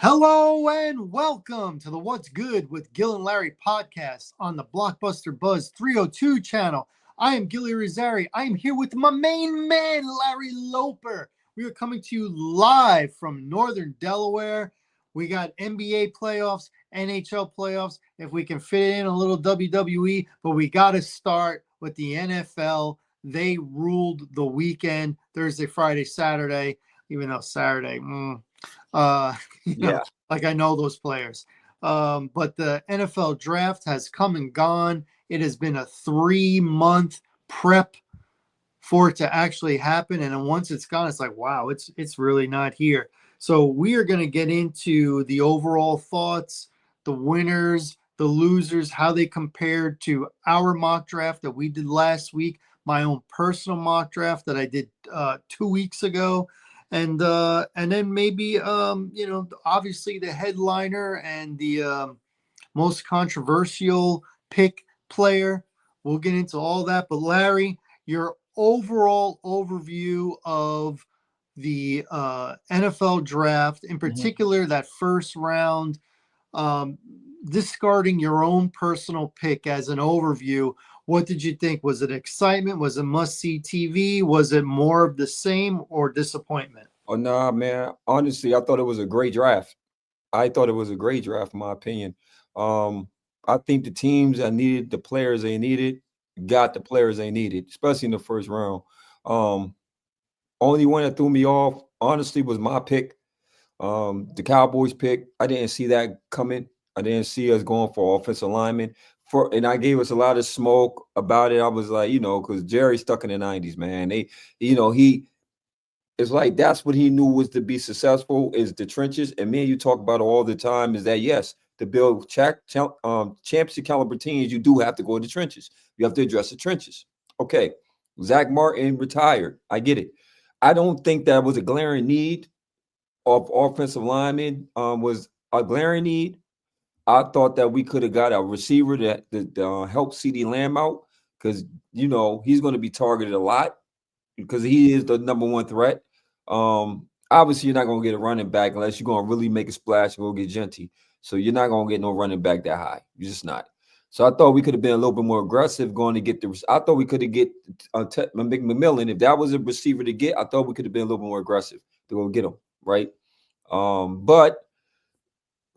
Hello and welcome to the What's Good with Gil and Larry podcast on the Blockbuster Buzz 302 channel. I am Gil and Larry. I am here with my main man, Larry Loper. We are coming to you live from Northern Delaware. We got NBA playoffs, NHL playoffs, if we can fit in a little WWE, but we got to start with the NFL. They ruled the weekend, Thursday, Friday, Saturday, even though Saturday, Yeah. like I know those players. But the NFL draft has come and gone. It has been a 3-month prep for it to actually happen. And then once it's gone, it's like, wow, it's really not here. So we are going to get into the overall thoughts, the winners, the losers, how they compared to our mock draft that we did last week, my own personal mock draft that I did 2 weeks ago. And then maybe obviously the headliner and the most controversial pick player. We'll get into all that. But Larry, your overall overview of the NFL draft, in particular that first round, discarding your own personal pick as an overview. What did you think? Was it excitement? Was it must-see TV? Was it more of the same or disappointment? Oh, nah, man. Honestly, I thought it was a great draft. I thought it was a great draft, in my opinion. Um, I think the teams that needed the players they needed got the players they needed, especially in the first round. Um, Only one that threw me off, honestly, was my pick. The Cowboys pick. I didn't see that coming. I didn't see us going for offensive lineman. And I gave us a lot of smoke about it. I was like, because Jerry's stuck in the 90s, man. He it's like that's what he knew was to be successful is the trenches. And me and you talk about it all the time is that, yes, to build championship caliber teams, you do have to go to the trenches. You have to address the trenches. Okay. Zach Martin retired. I get it. I don't think that was a glaring need of offensive linemen was a glaring need. I thought that we could have got a receiver that help CD Lamb out because, he's going to be targeted a lot because he is the number one threat. Obviously, you're not going to get a running back unless you're going to really make a splash and go get Genty. So you're not going to get no running back that high. You're just not. So I thought we could have been a little bit more aggressive going to get I thought we could have get McMillan. If that was a receiver to get, I thought we could have been a little bit more aggressive to go get him, right? But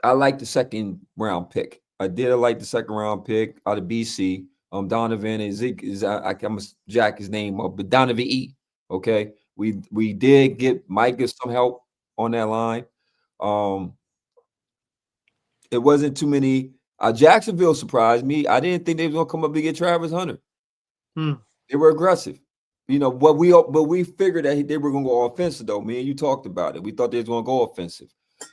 I like the second round pick. I did like the second round pick out of BC. Donovan I'm gonna jack his name up, but Donovan E. Okay, we did get Mike get some help on that line. It wasn't too many. Jacksonville surprised me. I didn't think they was gonna come up and get Travis Hunter. They were aggressive. But we figured that they were gonna go offensive though. Me and you talked about it. We thought they was gonna go offensive.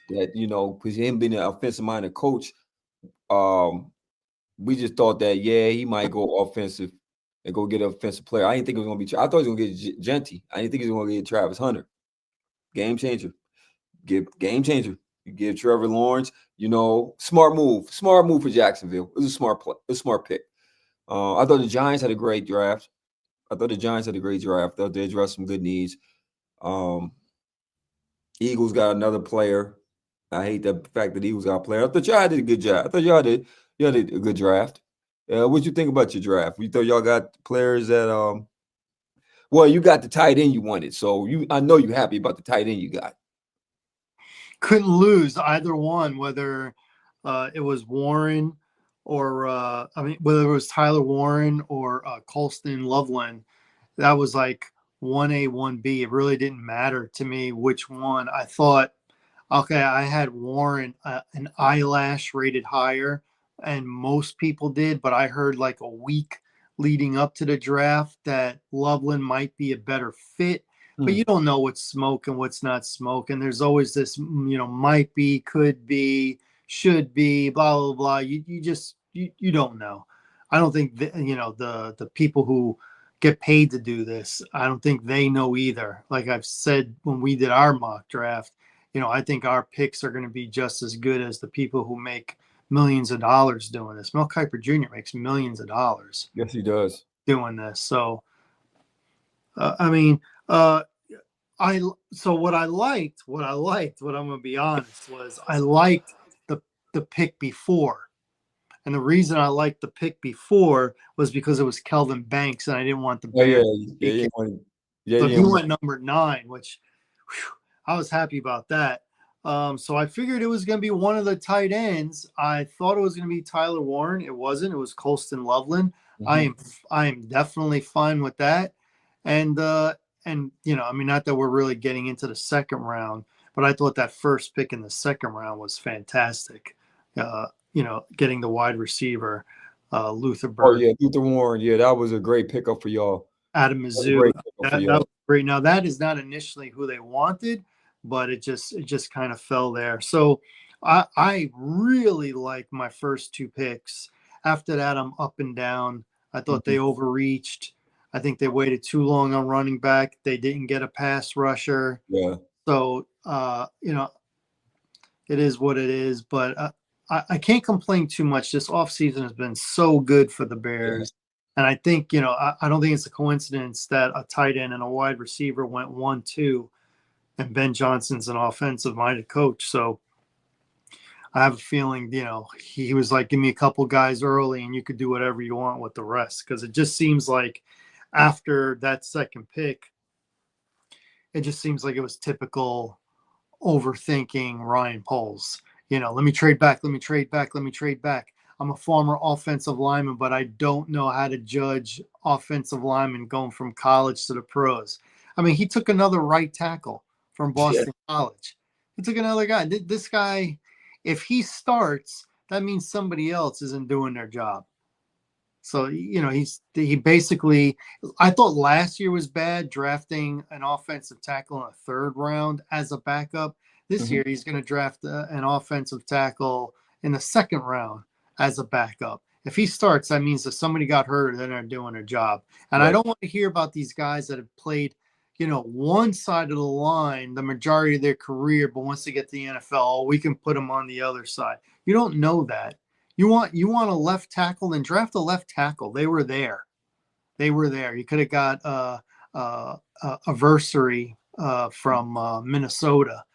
That because him being an offensive minded coach, we just thought that he might go offensive and go get an offensive player. I didn't think it was gonna be. I thought he was gonna get Genty. I didn't think he was gonna get Travis Hunter. Game changer. Game changer. You give Trevor Lawrence. Smart move. Smart move for Jacksonville. It was a smart play. A smart pick. I thought the Giants had a great draft. I thought they addressed some good needs. Eagles got another player. I hate the fact that Eagles got a player. I thought y'all did a good job. I thought y'all did a good draft. What you think about your draft? You thought y'all got players that well, you got the tight end you wanted, so I know you're happy about the tight end you got. Couldn't lose either one, whether it was Warren or whether it was Tyler Warren or Colston Loveland. That was like 1A, 1B. It really didn't matter to me which one. I thought, okay, I had Warren an eyelash rated higher, and most people did, but I heard like a week leading up to the draft that Loveland might be a better fit. But you don't know what's smoke and what's not smoke. And there's always this, might be, could be, should be, blah, blah, blah. You just don't know. I don't think, the people who get paid to do this, I don't think they know either. Like I've said when we did our mock draft, I think our picks are going to be just as good as the people who make millions of dollars doing this. Mel Kiper Jr. makes millions of dollars. Yes, he does. Doing this. So, what I liked, what I'm gonna be honest, was I liked the pick before. And the reason I liked the pick before was because it was Kelvin Banks, and I didn't want the Oh yeah, Bears to yeah, take yeah, it. yeah, So he yeah. went number 9, which whew, I was happy about that. So I figured it was going to be one of the tight ends. I thought it was going to be Tyler Warren. It wasn't. It was Colston Loveland. I Mhm. am I am definitely fine with that. And I mean, not that we're really getting into the second round, but I thought that first pick in the second round was fantastic. Getting the wide receiver, Luther Oh Bird yeah, Luther Warren. Yeah, that was a great pickup for y'all. out of That was a Mizzou. great pickup for That y'all. was great. Now that is not initially who they wanted, but it just kind of fell there. So I really like my first 2 picks. After that, I'm up and down. I thought they Mhm. overreached. I think they waited too long on running back. They didn't get a pass rusher. Yeah, So it is what it is. But I can't complain too much. This offseason has been so good for the yeah, Bears. And I think, I don't think it's a coincidence that a tight end and a wide receiver went 1-2, and Ben Johnson's an offensive minded coach. So I have a feeling, he was like, give me a couple guys early and you could do whatever you want with the rest. Because it just seems like after that second pick, it just seems like it was typical overthinking Ryan Poles. Let me trade back, let me trade back, let me trade back. I'm a former offensive lineman, but I don't know how to judge offensive linemen going from college to the pros. I mean, he took another right tackle from yeah. Boston College. He took another guy. This guy, if he starts, that means somebody else isn't doing their job. So he basically. I thought last year was bad drafting an offensive tackle in a third round as a backup. This Mhm. year he's going to draft an offensive tackle in the second round as a backup. If he starts, that means that somebody got hurt and they're not doing their job. And I Right. don't want to hear about these guys that have played, one side of the line the majority of their career, but once they get to the NFL, we can put them on the other side. You don't know that. You want a left tackle, then draft a left tackle. They were there. They were there. You could have got a Versary from Minnesota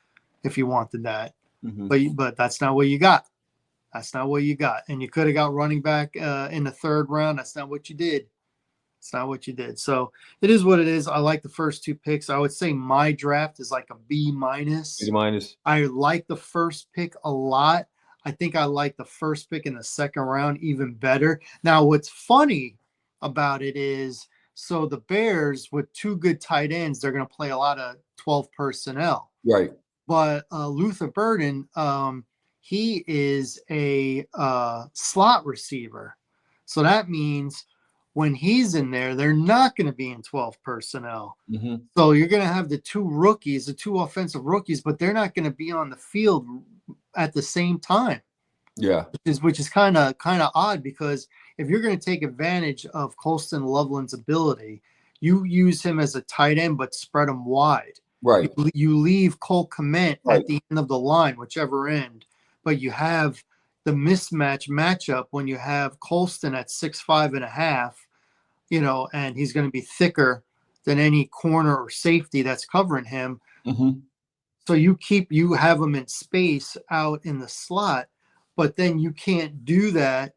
if you wanted that, Mhm. but that's not what you got. That's not what you got. And you could have got running back in the third round. That's not what you did. It's not what you did. So it is what it is. I like the first 2 picks. I would say my draft is like a B B minus. minus. I like the first pick a lot. I think I like the first pick in the second round even better. Now, what's funny about it is so the Bears, with 2 good tight ends, they're going to play a lot of 12 personnel. Right. But Luther Burden, he is a slot receiver. So that means when he's in there, they're not going to be in 12 personnel. Mhm. So you're going to have the 2 rookies, the 2 offensive rookies, but they're not going to be on the field at the same time, Yeah. which is kind of odd because if you're going to take advantage of Colston Loveland's ability, you use him as a tight end but spread him wide. You, Right. you leave Cole Kmet Right. at the end of the line, whichever end, but you have the matchup when you have Colston at 6'5.5", and he's going to be thicker than any corner or safety that's covering him. Mhm. So you have him in space out in the slot, but then you can't do that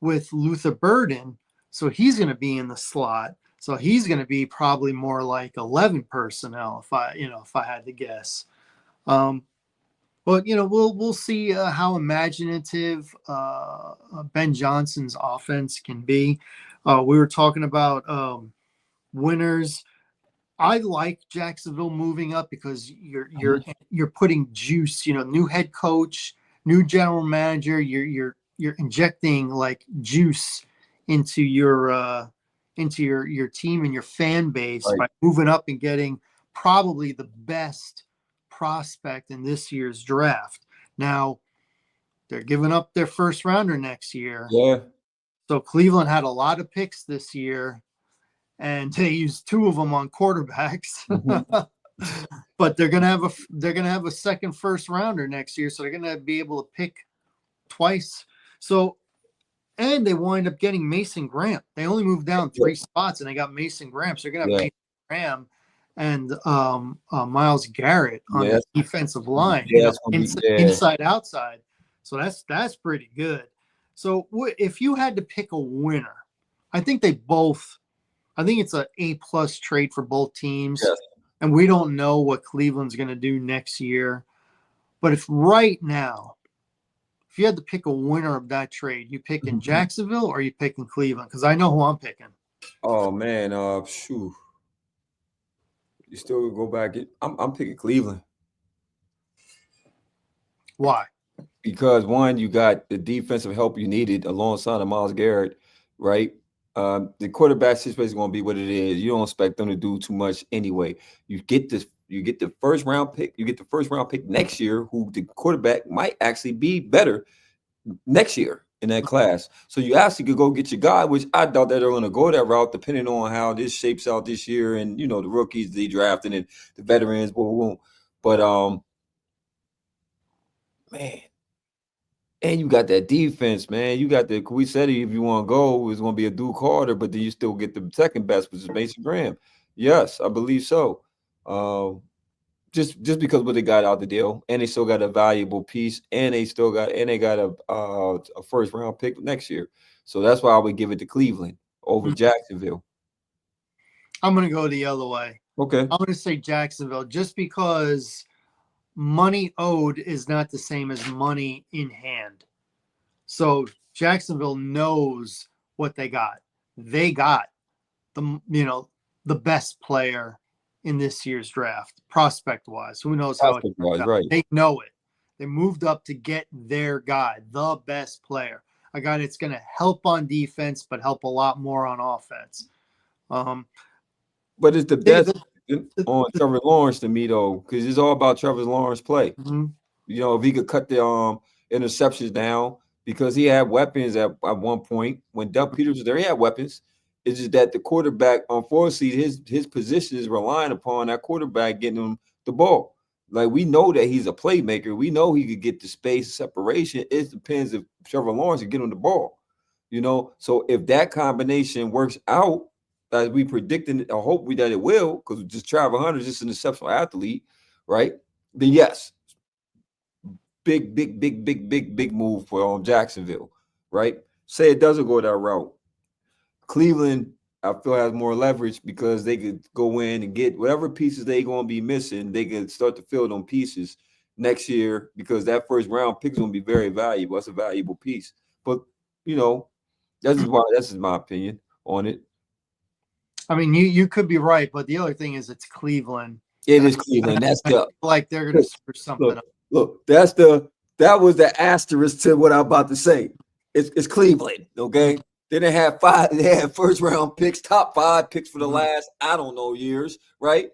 with Luther Burden. So he's going to be in the slot. So he's going to be probably more like 11 personnel if I had to guess. Um, but we'll see how imaginative Ben Johnson's offense can be. We were talking about winners. I like Jacksonville moving up because you're you're Mhm. you're putting juice, new head coach, new general manager. You're injecting like juice into your team and your fan base Right. by moving up and getting probably the best prospect in this year's draft. Now they're giving up their first rounder next year. Yeah. So Cleveland had a lot of picks this year and they used 2 of them on quarterbacks. Mhm. But they're gonna have a second first rounder next year, so they're gonna be able to pick twice. So and they wind up getting Mason Graham. They only moved down Yeah. 3 spots, and they got Mason Graham. So they're gonna have Yeah. Mason Graham and Miles Garrett on Yeah, the defensive line, yeah, that's gonna be inside outside. So that's pretty good. So if you had to pick a winner, I think they both. I think it's A+ trade for both teams, yes. and we don't know what Cleveland's going to do next year. But if right now, if you had to pick a winner of that trade, you picking Jacksonville or you picking Cleveland? Because I know who I'm picking. Oh man, shoot. You still go back. I'm picking Cleveland Why? because one, you got the defensive help you needed alongside of Miles Garrett, right? The quarterback situation is going to be what it is. You don't expect them to do too much anyway. You get this. You get the first round pick. You get the first round pick next year, who the quarterback might actually be better next year in that class. So you actually could go get your guy, which I doubt that they're going to go that route, depending on how this shapes out this year, and the rookies they drafted and the veterans, boom, boom. But man, and you got that defense, man. You got the we said if you want to go, it's going to be a Duke Carter, but then you still get the second best, which is Mason Graham. Yes, I believe so. Just because what they got out the deal, and they still got a valuable piece, and they got a first round pick next year. So that's why I would give it to Cleveland over Jacksonville. I'm going to go the other way. Okay. I'm going to say Jacksonville just because money owed is not the same as money in hand. So Jacksonville knows what they got. They got the best player in this year's draft, prospect wise. Who knows how it turns out? Right. They know it. They moved up to get their guy, the best player, a guy that's going to help on defense, but help a lot more on offense. But it's the best on Trevor Lawrence to me though, because it's all about Trevor Lawrence play. If he could cut the interceptions down, because he had weapons at one point when Doug Peters was there, he had weapons. It's just that the quarterback, unfortunately, his position is relying upon that quarterback getting him the ball. Like, we know that he's a playmaker. We know he could get the space separation. It depends if Trevor Lawrence can get him the ball. So if that combination works out as we predicting, I hope that it will, because just Trevor Hunter is just an exceptional athlete, right? Then yes, big move for Jacksonville, right? Say it doesn't go that route. Cleveland, I feel, has more leverage because they could go in and get whatever pieces they going to be missing. They can start to fill them pieces next year, because that first round pick is going to be very valuable. That's a valuable piece. But that's just my opinion on it. I mean, you could be right, but the other thing is it's Cleveland. It is Cleveland. That's like they're going to screw something up. Look, that was the asterisk to what I'm about to say. It's Cleveland, okay? Then they had first round picks, top 5 picks for the last, I don't know, years, right?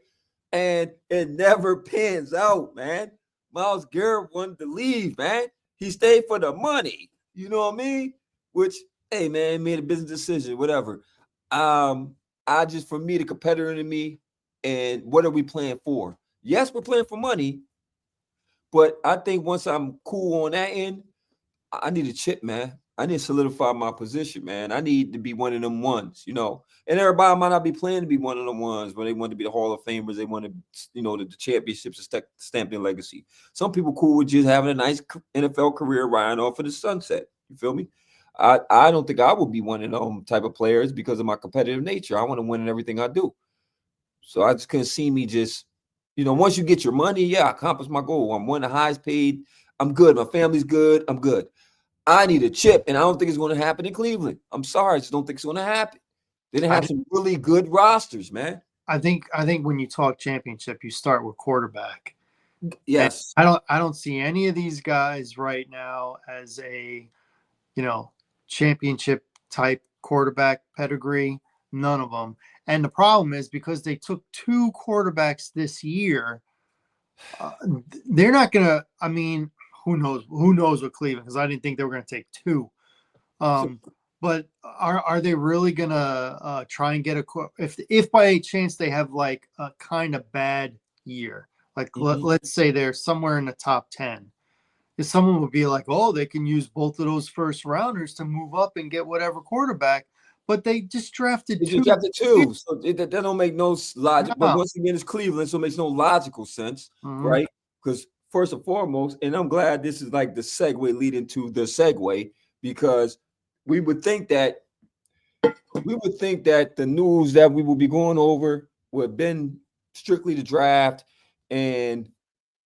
And it never pans out, man. Miles Garrett wanted to leave, man. He stayed for the money. You know what I mean? Which, hey, man, made a business decision, whatever. For me, the competitor in me, and what are we playing for? Yes, we're playing for money, but I think once I'm cool on that end, I need a chip, man. I need to solidify my position, man. I need to be one of them ones, And everybody might not be playing to be one of them ones, but they want to be the Hall of Famers. They want to, the championships to stamp their legacy. Some people cool with just having a nice NFL career riding off of the sunset. You feel me? I don't think I would be one of them type of players because of my competitive nature. I want to win in everything I do. So I just couldn't see me just, once you get your money, yeah, I accomplished my goal. I'm one of the highest paid. I'm good. My family's good. I'm good. I need a chip, and I don't think it's going to happen in Cleveland. I'm sorry. I just don't think it's going to happen. They didn't have some really good rosters, man. I think when you talk championship, you start with quarterback. Yes. And I don't see any of these guys right now as a, championship type quarterback pedigree. None of them. And the problem is because they took 2 quarterbacks this year, they're not going to, I mean, who knows with Cleveland, because I didn't think they were going to take 2. But are they really going to try and get if by a chance they have like a kind of bad year, like let's say they're somewhere in the top 10, if someone would be like, oh, they can use both of those first rounders to move up and get whatever quarterback. but they just drafted They two. just drafted two, so that don't make no logic. But No. once again, it's Cleveland, so it makes no logical sense, Mhm. right? Because first and foremost, and I'm glad this is like the segue leading to the segue, because we would think that the news that we will be going over would have been strictly the draft and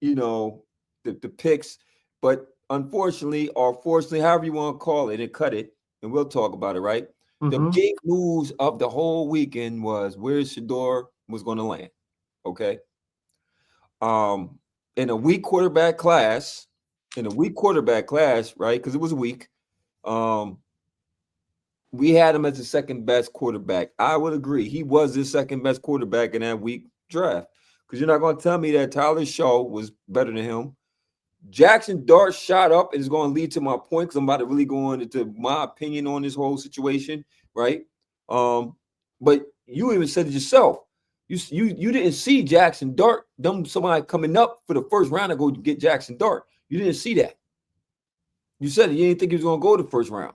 the picks, but unfortunately, or fortunately, however you want to call it, and cut it, and we'll talk about it, right? The Mhm. big news of the whole weekend was where Shedeur was going to land. Okay. In a weak quarterback class, right? Because it was a week. Um, we had him as the second best quarterback. I would agree. He was the second best quarterback in that week draft. Because you're not going to tell me that Tyler Shaw was better than him. Jackson Dart shot up and is going to lead to my point because I'm about to really go into my opinion on this whole situation, right? But you even said it yourself. You didn't see Jackson Dart, somebody coming up for the first round to go get Jackson Dart. You didn't see that. You said it. You didn't think he was going to go the first round.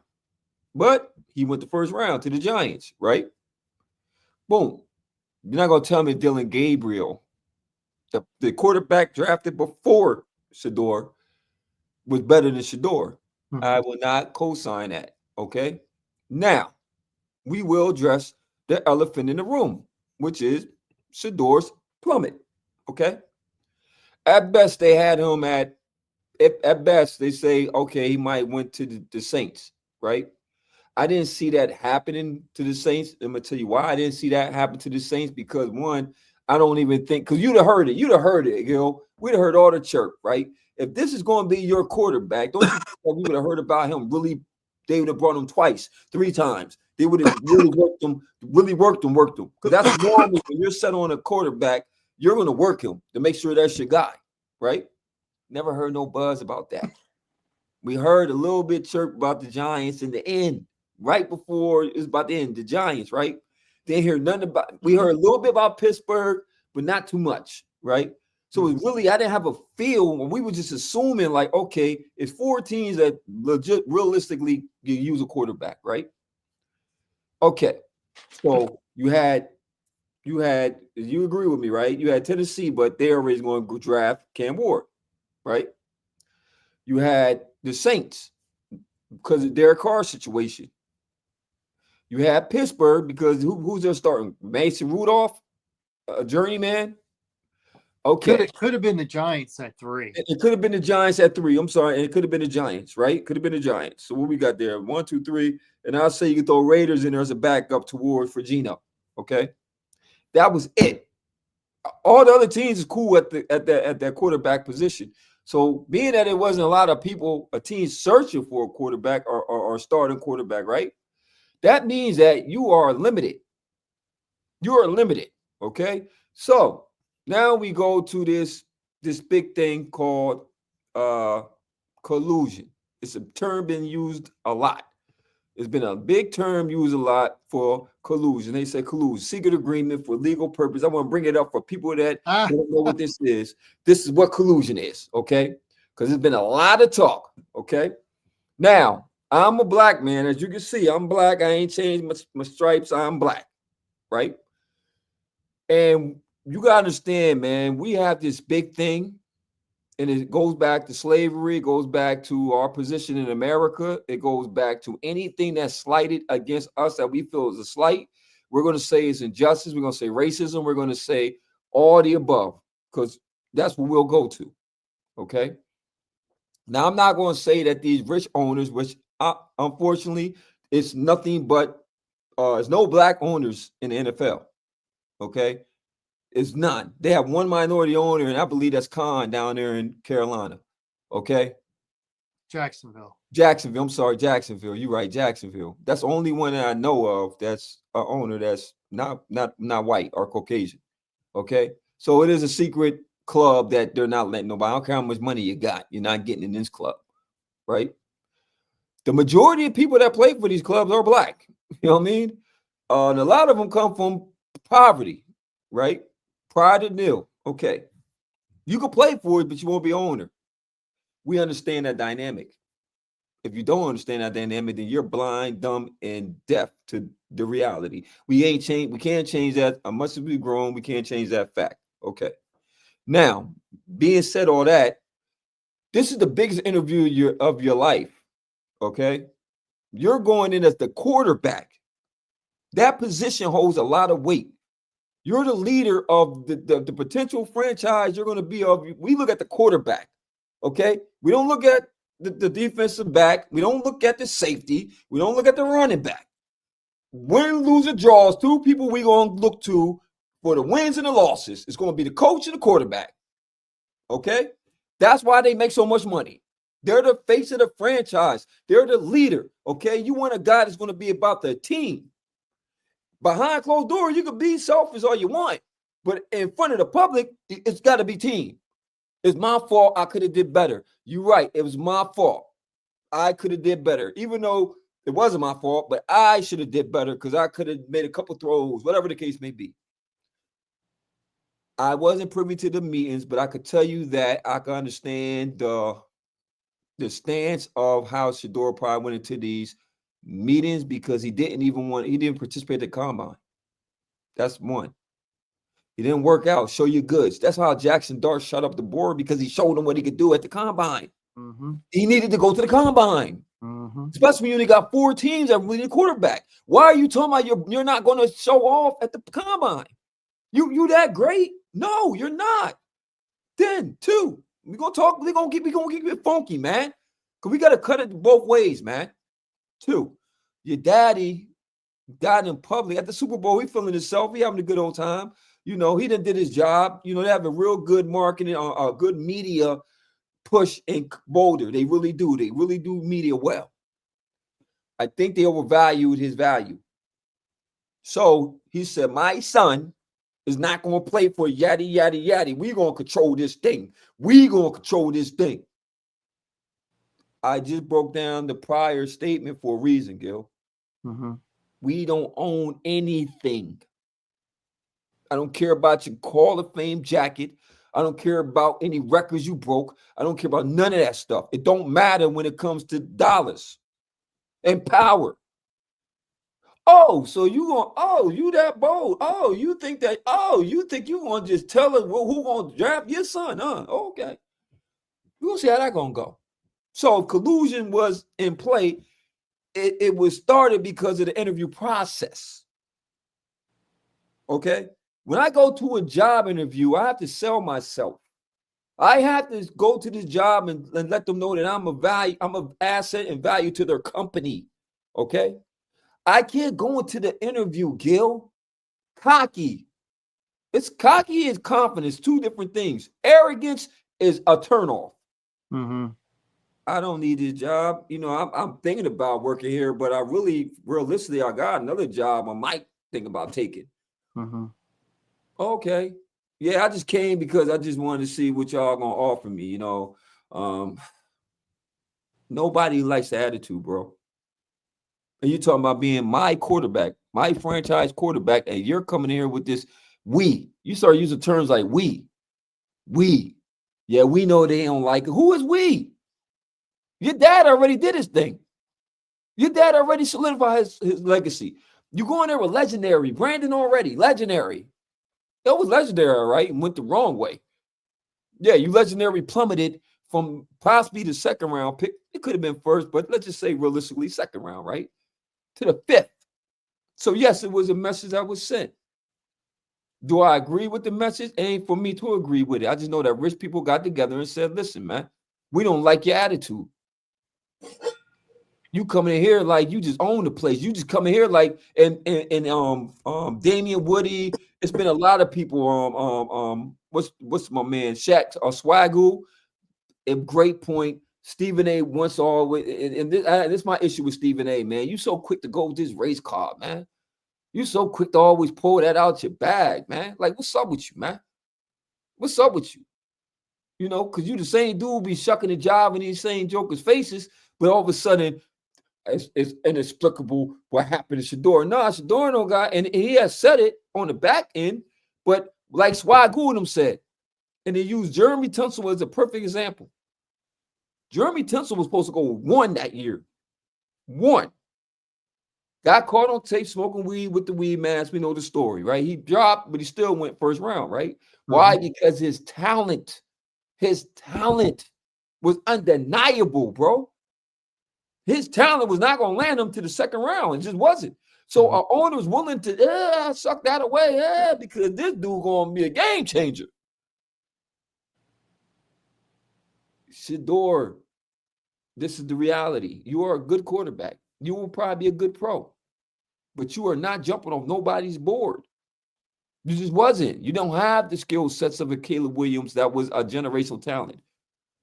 But he went the first round to the Giants, right? Boom. You're not going to tell me Dylan Gabriel, the quarterback drafted before Shedeur, was better than Shedeur. I Mhm. will not co-sign that. Okay. Now we will address the elephant in the room, which is Shedeur's plummet. Okay. At best, they had him at best, they say, okay, he might went to the Saints, right? I didn't see that happening to the Saints. I'm gonna tell you why I didn't see that happen to the Saints, because one, I don't even think, because you'd have heard it. You'd have heard it, We'd have heard all the chirp, right? If this is going to be your quarterback, don't you think that we would have heard about him really? They would have brought him twice, three times. They would have really worked him. Because that's normally when you're set on a quarterback, you're going to work him to make sure that's your guy, right? Never heard no buzz about that. We heard a little bit chirp about the Giants in the end, right before it was about to end. The Giants, right? Didn't hear nothing about. We heard a little bit about Pittsburgh, but not too much, right? So it really, I didn't have a feel when we were just assuming, like, okay, it's four teams that legit, realistically, you use a quarterback, right? Okay, so you agree with me, right? You had Tennessee, but they're already going to draft Cam Ward, right? You had the Saints because of Derek Carr's situation. You had Pittsburgh because who's their starting? Mason Rudolph, a journeyman. Okay. Could have been the Giants at 3. It could have been the Giants at 3. I'm sorry. It could have been the Giants, right? Could have been the Giants. So what we got there? 1, 2, 3. And I'll say you can throw Raiders in there as a backup toward Gino. Okay. That was it. All the other teams is cool at that quarterback position. So being that it wasn't a lot of people, a team searching for a quarterback or starting quarterback, right? That means that you are limited. You are limited. Okay. So now we go to this big thing called collusion. It's a term been used a lot. It's been a big term used a lot for collusion. They say collusion, secret agreement for legal purpose. I want to bring it up for people that don't know what this is. This is what collusion is, okay? Because there's been a lot of talk, okay? Now, I'm a black man. As you can see, I'm black. I ain't changed my stripes. I'm black, right? And you got to understand, man, we have this big thing, and it goes back to slavery. It goes back to our position in America. It goes back to anything that's slighted against us that we feel is a slight. We're going to say it's injustice. We're going to say racism. We're going to say all the above, because that's what we'll go to. Okay. Now, I'm not going to say that these rich owners, which unfortunately, it's nothing but there's no black owners in the NFL. Okay. It's none. They have one minority owner, and I believe that's Khan down there in Carolina. Okay. Jacksonville. Jacksonville. I'm sorry, Jacksonville. You're right, Jacksonville. That's the only one that I know of that's an owner that's not white or Caucasian. Okay. So it is a secret club that they're not letting nobody. I don't care how much money you got, you're not getting in this club, right? The majority of people that play for these clubs are black. You know what I mean? And a lot of them come from poverty, right? Pride and nil. Okay. You can play for it, but you won't be an owner. We understand that dynamic. If you don't understand that dynamic, then you're blind, dumb, and deaf to the reality. We can't change that. Much as we've grown, we can't change that fact. Okay. Now, being said all that, this is the biggest interview of your life. Okay. You're going in as the quarterback. That position holds a lot of weight. You're the leader of the potential franchise you're going to be of. We look at the quarterback. Okay. We don't look at the defensive back. We don't look at the safety. We don't look at the running back. Win, lose, or draws, two people we're going to look to for the wins and the losses. It's going to be the coach and the quarterback. Okay? That's why they make so much money. They're the face of the franchise. They're the leader. Okay? You want a guy that's going to be about the team. Behind closed doors, you can be selfish all you want. But in front of the public, it's got to be team. It's my fault. I could have did better. You're right. It was my fault. I could have did better. Even though it wasn't my fault, but I should have did better because I could have made a couple throws, whatever the case may be. I wasn't privy to the meetings, but I could tell you that I can understand the stance of how Shedeur probably went into these meetings because he didn't participate at the combine. That's one. He didn't work out, show your goods. That's how Jackson Dart shut up the board because he showed him what he could do at the combine. Mm-hmm. He needed to go to the combine. Mm-hmm. Especially when you only got 4 teams that really need a quarterback. Why are you talking about you're not going to show off at the combine? You that great? No, you're not. Then 2, we're gonna keep it funky, man. Cause we gotta cut it both ways, man. 2, your daddy died in public at the Super Bowl. He feeling himself. He having a good old time. You know, he done did his job. You know, they have a real good marketing, a good media push in Boulder. They really do. They really do media well. I think they overvalued his value. So he said, my son is not going to play for yada, yada, yada. We're going to control this thing. We're going to control this thing. I just broke down the prior statement for a reason, Gil. Mm-hmm. We don't own anything. I don't care about your Hall of Fame jacket. I don't care about any records you broke. I don't care about none of that stuff. It don't matter when it comes to dollars and power. Oh, so you that bold. You think you're going to just tell us who going to draft your son, huh? Okay. We're going to see how that going to go. So collusion was in play. It was started because of the interview process. Okay? When I go to a job interview, I have to sell myself. I have to go to this job and let them know that I'm an asset and value to their company. Okay? I can't go into the interview, Gil, cocky. It's cocky and confidence, 2 different things. Arrogance is a turnoff. Mm-hmm. I don't need this job. You know, I'm thinking about working here, but realistically, I got another job I might think about taking. Mm-hmm. Okay. Yeah, I just came because I just wanted to see what y'all gonna offer me, you know. Nobody likes the attitude, bro. And you talking about being my quarterback, my franchise quarterback, and you're coming here with this we. You start using terms like we. Yeah, we know they don't like it. Who is we? Your dad already did his thing. Your dad already solidified his legacy. You go in there with legendary. Brandon already, legendary. It was legendary, right? And went the wrong way. Yeah, you legendary plummeted from possibly the 2nd round pick. It could have been 1st, but let's just say realistically 2nd round, right? To the 5th. So yes, it was a message that was sent. Do I agree with the message? It ain't for me to agree with it. I just know that rich people got together and said, listen, man, we don't like your attitude. You coming in here like you just own the place. You just come in here like and Damian Woody. It's been a lot of people. What's my man Shaq or Swagoo? A great point. Stephen A. once always, and this is my issue with Stephen A. Man, you so quick to go with this race card, man. You so quick to always pull that out your bag, man. Like, what's up with you, man? What's up with you? You know, because you the same dude be shucking the job in these same jokers' faces, but all of a sudden, it's inexplicable what happened to Shedeur. No, Shedeur no guy, and he has said it on the back end, but like Swagoo and them said, and they used Jeremy Tunsil as a perfect example. Jeremy Tinsel was supposed to go 1 that year. 1. Got caught on tape smoking weed with the weed mask. We know the story, right? He dropped, but he still went first round, right? Why? Because his talent was undeniable, bro. His talent was not going to land him to the second round. It just wasn't. So our owner was willing to suck that away because this dude going to be a game changer. Shedeur, this is the reality. You are a good quarterback. You will probably be a good pro, but you are not jumping off nobody's board. You just wasn't. You don't have the skill sets of a Caleb Williams that was a generational talent.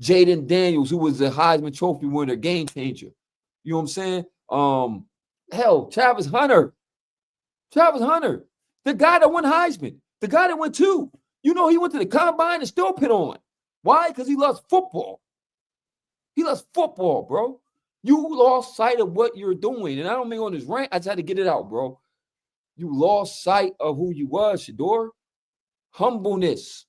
Jaden Daniels, who was a Heisman Trophy winner, game changer. You know what I'm saying? Hell, Travis Hunter, the guy that won Heisman, the guy that won 2. You know, he went to the combine and still put on. Why? Because he loves football. He loves football, bro. You lost sight of what you're doing. And I don't mean on this rant. I just had to get it out, bro. You lost sight of who you was, Shedeur. Humbleness.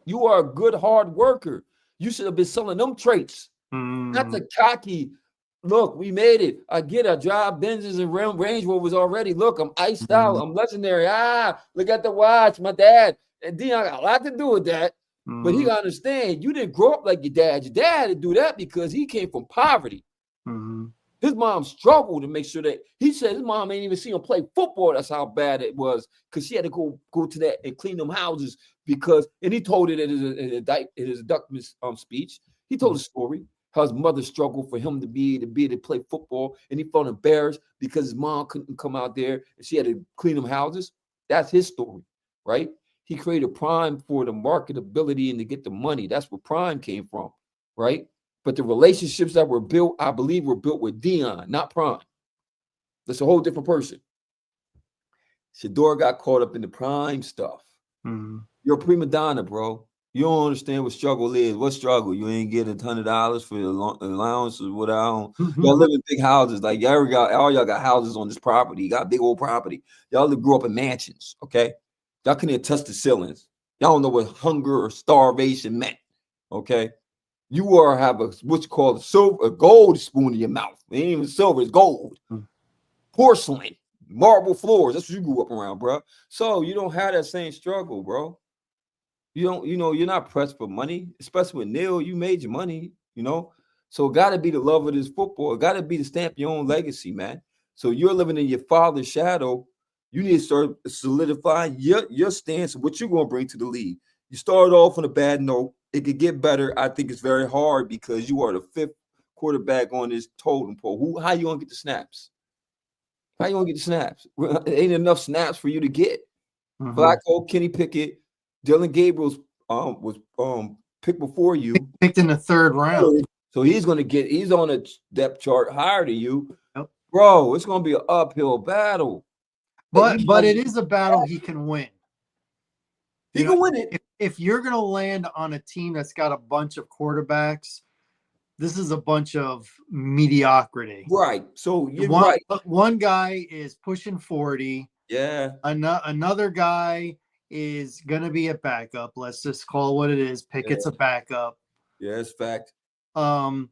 You are a good hard worker. You should have been selling them traits. Not the cocky, look, we made it. I get it. I drive Benzes and Range Rovers already. Look, I'm iced out. I'm legendary. Look at the watch. My dad. And Dion got a lot to do with that. But he got to understand, you didn't grow up like your dad. Your dad had to do that because he came from poverty. His mom struggled to make sure that he said his mom ain't even see him play football. That's how bad it was because she had to go to that and clean them houses and he told it in his inductment speech. He told a story how his mother struggled for him to be able to play football, and he felt embarrassed because his mom couldn't come out there and she had to clean them houses. That's his story, right? He created Prime for the marketability and to get the money. That's where Prime came from, right? But the relationships that were built, I believe, were built with Dion, not Prime. That's a whole different person. Shedeur got caught up in the Prime stuff. You're a prima donna, bro. You don't understand what struggle is. What struggle? You ain't getting $100 for your allowance or whatever. Y'all live in big houses. Like all y'all got houses on this property. You got big old property. Y'all grew up in mansions, okay? Y'all couldn't touch the ceilings. Y'all don't know what hunger or starvation meant, okay? You have what's called a gold spoon in your mouth. It ain't even silver, it's gold. Porcelain, marble floors. That's what you grew up around, bro. So you don't have that same struggle, bro. You're not pressed for money, especially with NIL. You made your money, So it got to be the love of this football. It got to be to stamp your own legacy, man. So you're living in your father's shadow. You need to start solidifying your stance of what you're going to bring to the league. You started off on a bad note. It could get better. I think it's very hard because you are the 5th quarterback on this totem pole. How you going to get the snaps? How you going to get the snaps? It ain't enough snaps for you to get. Flacco, Kenny Pickett, Dylan Gabriel's was picked before you. Picked in the 3rd round. So he's on a depth chart higher than you. Yep. Bro, it's going to be an uphill battle. But it is a battle he can win. He can win it. If you're going to land on a team that's got a bunch of quarterbacks, this is a bunch of mediocrity. Right. So one guy is pushing 40. Yeah. Another guy is going to be a backup. Let's just call it what it is. Pickett's a backup. Yeah, it's fact. I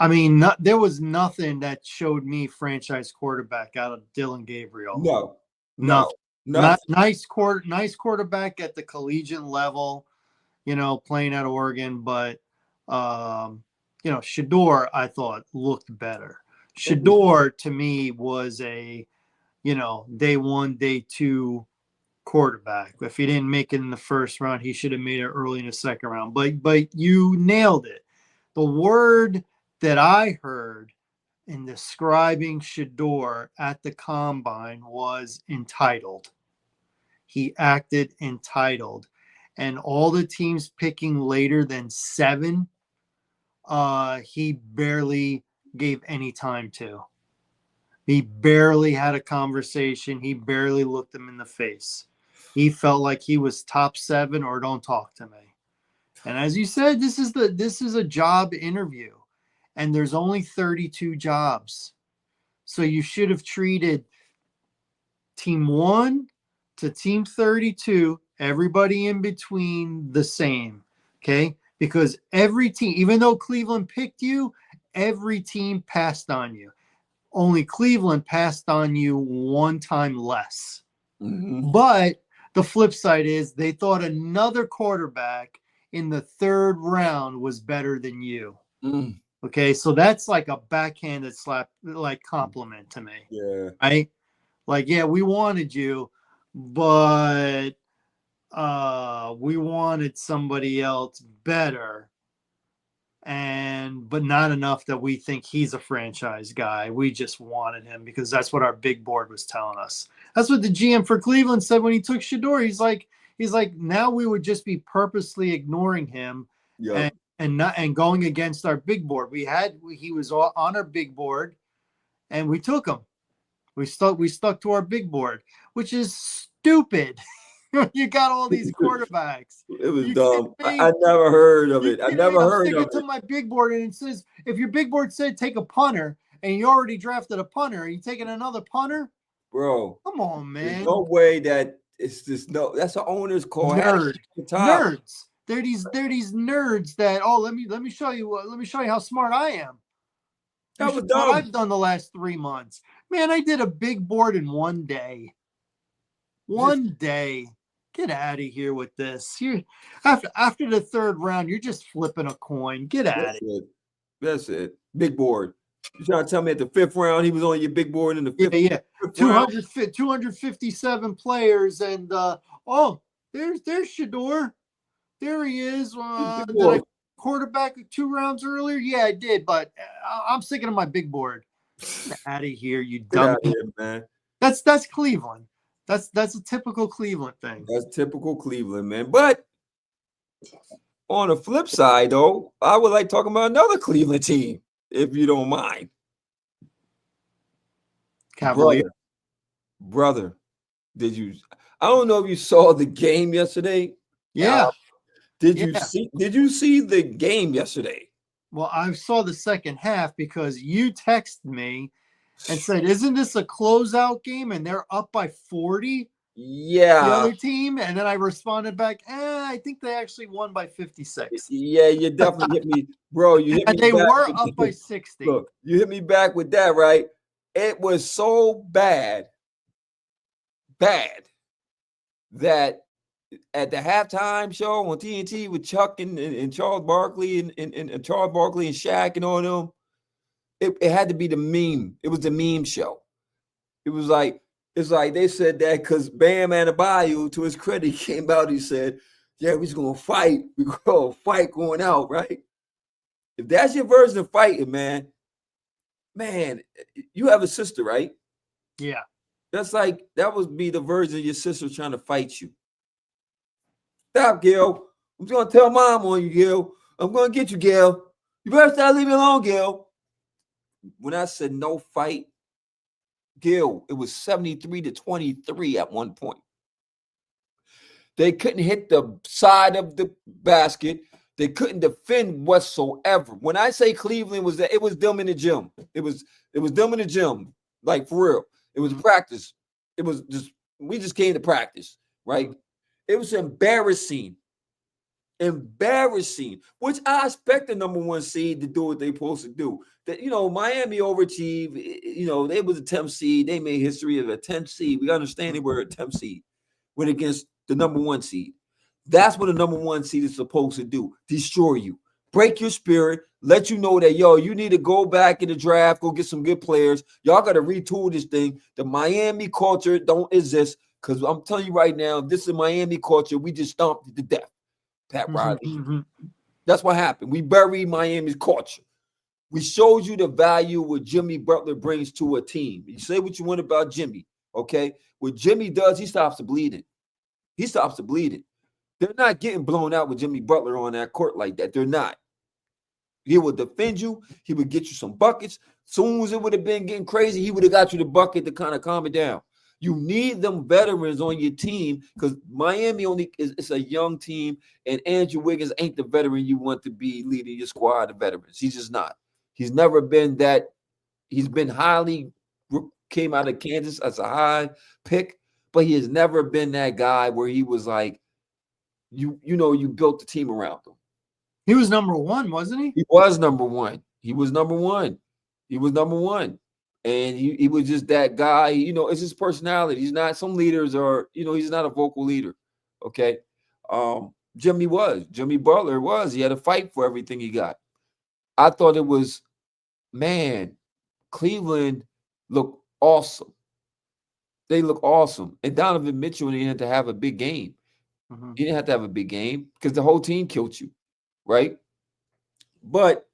mean, there was nothing that showed me franchise quarterback out of Dylan Gabriel. No. Nice quarterback at the collegiate level, playing at Oregon, but Shedeur, I thought, looked better. Shedeur to me was a day 1, day 2 quarterback. If he didn't make it in the 1st round, he should have made it early in the 2nd round. But you nailed it. The word that I heard in describing Shedeur at the combine was entitled. He acted entitled. And all the teams picking later than 7, he barely gave any time to. He barely had a conversation. He barely looked them in the face. He felt like he was top 7 or don't talk to me. And as you said, this is a job interview, and there's only 32 jobs. So you should have treated team 1 to team 32, everybody in between, the same. Okay. because every team, even though Cleveland picked you, every team passed on you. Only Cleveland passed on you one time less. Mm-hmm. But the flip side is they thought another quarterback in the third round was better than you. Mm. Okay, so that's like a backhanded slap, like compliment to me, Yeah. right? Like, yeah, we wanted you, but we wanted somebody else better, but not enough that we think he's a franchise guy. We just wanted him because that's what our big board was telling us. That's what the GM for Cleveland said when he took Shedeur. He's like, now we would just be purposely ignoring him Yep. and going against our big board. He was on our big board, and we took him. We stuck to our big board, which is stupid. You got all these quarterbacks. It was You dumb. kidding I me? never heard of You it. I kidding me? never I'm heard sticking of to it, my big board, and it says if your big board said take a punter, and you already drafted a punter, are you taking another punter? bro. Come on, There's man. no way that it's just no. That's an owner's call. Had it Nerd, at the top. nerds. They're these nerds that let me show you how smart I am. Let me That show was you what dumb. I've done the last 3 months. Man, I did a big board in one day. One day. Get out of here with this. You after the third round, you're just flipping a coin. Get out That's of it. That's it. Big board. You trying to tell me at the fifth round he was on your big board in the here. fifth, Yeah, fifth round? 257 players, and oh, there's Shedeur. There he is. Big Did I board. quarterback 2 rounds earlier? Yeah, I did, but I'm sticking to my big board. Get out of here, you Get dummy. out of here, man. That's Cleveland. That's a typical Cleveland thing. That's typical Cleveland, man. But on the flip side, though, I would like talking about another Cleveland team, if you don't mind. Cavalier. Brother, did you? I don't know if you saw the game yesterday. Yeah, Did you yeah. see? Did you see the game yesterday? Well, I saw the second half because you texted me and said, "Isn't this a closeout game?" And they're up by 40. The Yeah, other team, and then I responded back, I think they actually won by 56. yeah. You definitely hit me, bro. You hit And me they back. were with up by that. 60. Look, you hit me back with that, right? It was so bad that at the halftime show on TNT with Chuck and Charles Barkley and Charles Barkley and Shaq and all them, it had to be the meme. It was the meme show. It was like, it's like they said that because Bam Adebayo, to his credit, he came out, he said, yeah, we're just gonna fight. We're gonna fight going out, right? If that's your version of fighting, man, you have a sister, right? Yeah. That's like that would be the version of your sister trying to fight you. Stop, Gil. I'm just gonna tell mom on you, Gil. I'm gonna get you, Gil. You better stop leaving me alone, Gil. When I said no fight, Gil, it was 73-23 at one point. They couldn't hit the side of the basket. They couldn't defend whatsoever. When I say Cleveland was that, it was them in the gym. It was them in the gym, like for real. It was practice. It was just we just came to practice, right? It was embarrassing. Embarrassing, which I expect the number one seed to do what they're supposed to do. That Miami overachieved. They was a 10th seed. They made history of a 10th seed. We understand they were a 10th seed. Went against the number one seed. That's what the number one seed is supposed to do: destroy you, break your spirit, let you know that you need to go back in the draft, go get some good players. Y'all got to retool this thing. The Miami culture don't exist because I'm telling you right now, if this is Miami culture, we just stomped it to death. Pat Riley. That's what happened. We buried Miami's culture. We showed you the value what Jimmy Butler brings to a team. You say what you want about Jimmy, okay? What Jimmy does, he stops the bleeding. He stops the bleeding. They're not getting blown out with Jimmy Butler on that court like that. They're not. He would defend you. He would get you some buckets. Soon as it would have been getting crazy, he would have got you the bucket to kind of calm it down. You need them veterans on your team because Miami it's a young team, and Andrew Wiggins ain't the veteran you want to be leading your squad of veterans. He's just not. He's never been that. He's been came out of Kansas as a high pick, but he has never been that guy where he was like, you built the team around him. He was number one, wasn't he? He was number one. He was number one. He was number one. And he was just that guy. It's his personality. He's not, some leaders are, he's not a vocal leader. Okay. Jimmy Butler was. He had to fight for everything he got. I thought it was, man, Cleveland looked awesome. They look awesome. And Donovan Mitchell didn't have to have a big game. Mhm. He didn't have to have a big game because the whole team killed you, right? But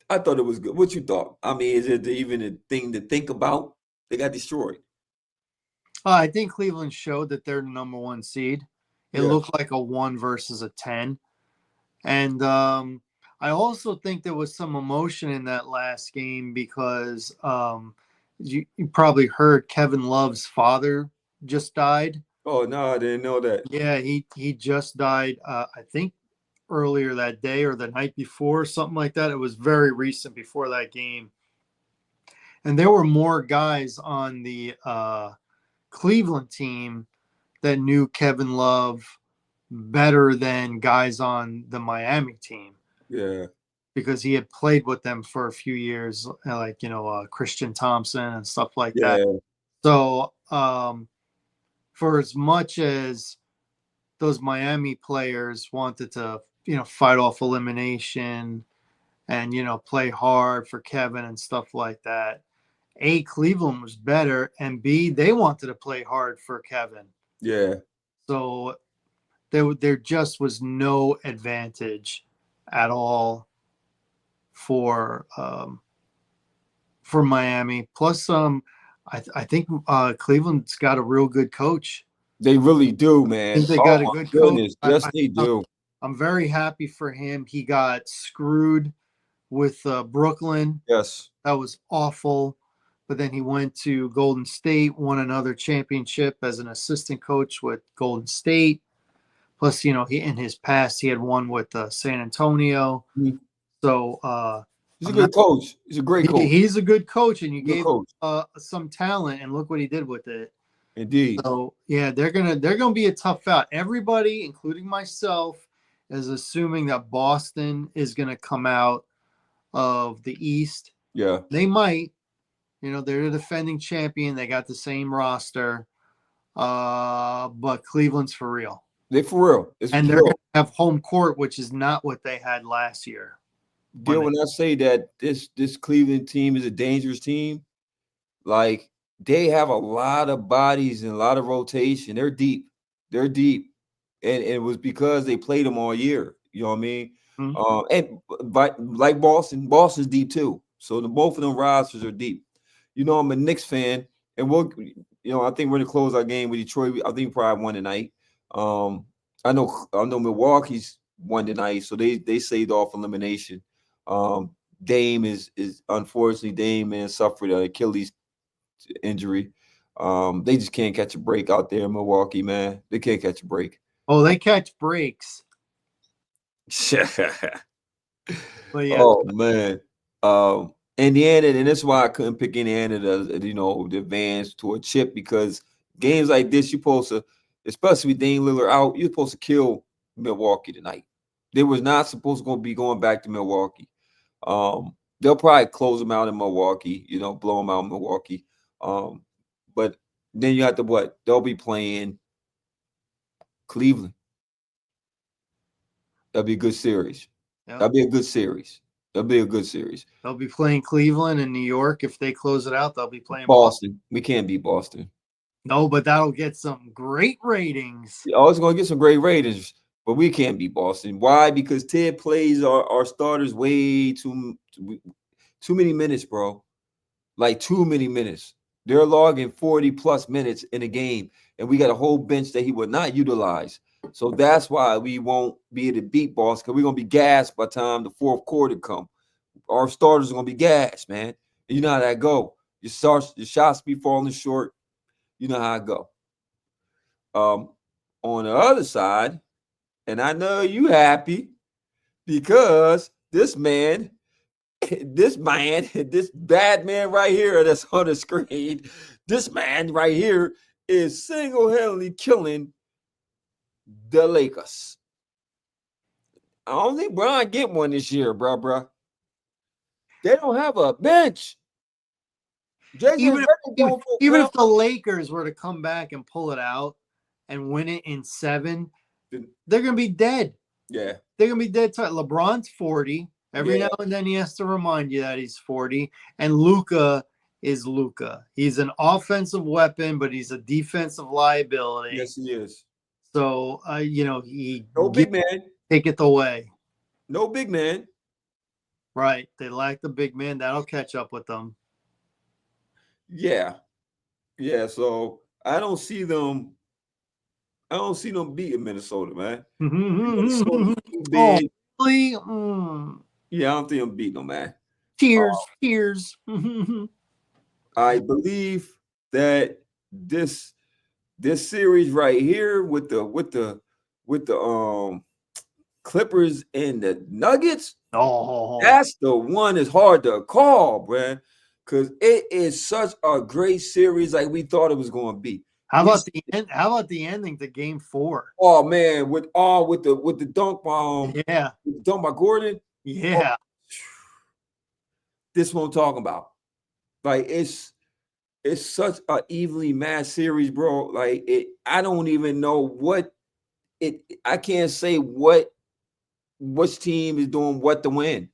I thought it was good. What you thought? I mean, is it even a thing to think about? They got destroyed. I think Cleveland showed that they're the number one seed. It Yeah. looked like a 1 versus a 10. And I also think there was some emotion in that last game because you probably heard Kevin Love's father just died. Oh no, I didn't know that. Yeah, he just died. I think earlier that day or the night before, something like that. It was very recent before that game, and there were more guys on the Cleveland team that knew Kevin Love better than guys on the Miami team Yeah. because he had played with them for a few years, like Christian Thompson and stuff like that. Yeah. So for as much as those Miami players wanted to, fight off elimination and, play hard for Kevin and stuff like that. A, Cleveland was better, and B, they wanted to play hard for Kevin. Yeah. So there just was no advantage at all for Miami. Plus, I think Cleveland's got a real good coach. They really do, I man. think they Oh got a my good coach. goodness. Yes, they do. I'm very happy for him. He got screwed with Brooklyn. Yes. That was awful. But then he went to Golden State, won another championship as an assistant coach with Golden State. Plus, he in his past he had won with San Antonio. Mhm. So He's a I'm not. good coach. He's a great coach. He's a good coach, and you Good gave coach. some talent, and look what he did with it. Indeed. So yeah, they're gonna be a tough out. Everybody, including myself, is assuming that Boston is gonna come out of the East. Yeah. They might. They're the defending champion. They got the same roster, but Cleveland's for real, They for real. It's and they're real. gonna have home court, which is not what they had last year. Gil, when I say that this Cleveland team is a dangerous team, like they have a lot of bodies and a lot of rotation. They're deep. They're deep. And it was because they played them all year. You know what I mean? Mhm. But like Boston's deep too. So both of them rosters are deep. I'm a Knicks fan, and I think we're gonna close our game with Detroit. I think we probably won tonight. I know Milwaukee's won tonight, so they saved off elimination. Dame is unfortunately Dame suffered an Achilles injury. They just can't catch a break out there in Milwaukee, man. They can't catch a break. Oh, they catch breaks, but yeah, Oh man. Indiana, and that's why I couldn't pick Indiana to advance to a chip, because games like this, you're supposed to, especially with Dame Lillard out, you're supposed to kill Milwaukee tonight. They was not supposed to be going back to Milwaukee. They'll probably close them out in Milwaukee, blow them out in Milwaukee. But then you have to what? They'll be playing Cleveland. That'll be a good series. yep. That'll be a good series. That'll be a good series. They'll be playing Cleveland and New York. If they close it out, they'll be playing Boston. Boston. We can't beat Boston. No, but that'll get some great ratings. Oh, it's going to get some great ratings, but we can't beat Boston. Why? Because Ted plays our starters way too many minutes, bro. Like too many minutes. They're logging 40 plus minutes in a game, and we got a whole bench that he would not utilize. So that's why we won't be able to beat Boston, because we're going to be gassed by the time the fourth quarter come. Our starters are going to be gassed, man. And you know how that go. Your shots be falling short. You know how I go. On the other side, and I know you happy because this bad man right here that's on the screen, this man right here is single-handedly killing the Lakers. I don't think Brian get one this year, bro. They don't have a bench. Jason Even if Tatum even, going for even well. if the Lakers were to come back and pull it out and win it in 7, they're gonna be dead. Yeah, They're gonna be dead tight. LeBron's 40. Every yeah, now and then he has to remind you that he's 40. And Luka is Luka. He's an offensive weapon, but he's a defensive liability. yes, he is. So he No big man. take it away. No big man. Right. They lack the big man. That'll catch up with them. Yeah, yeah. So I don't see them. I don't see them beating Minnesota, man. Minnesota's too Oh, big. really? Yeah, I don't think I'm beating them, man. Tears, tears. I believe that this series right here with the Clippers and the Nuggets, Oh, that's the one that's hard to call, man, because it is such a great series like we thought it was going to be. how about the end? How about the ending to Game 4? Oh man, with the dunk Yeah, dunk by Gordon. yeah. Oh, this is what I'm talking about. Like it's such a evenly matched series, bro. Like I don't even know what it. I can't say which team is doing what to win.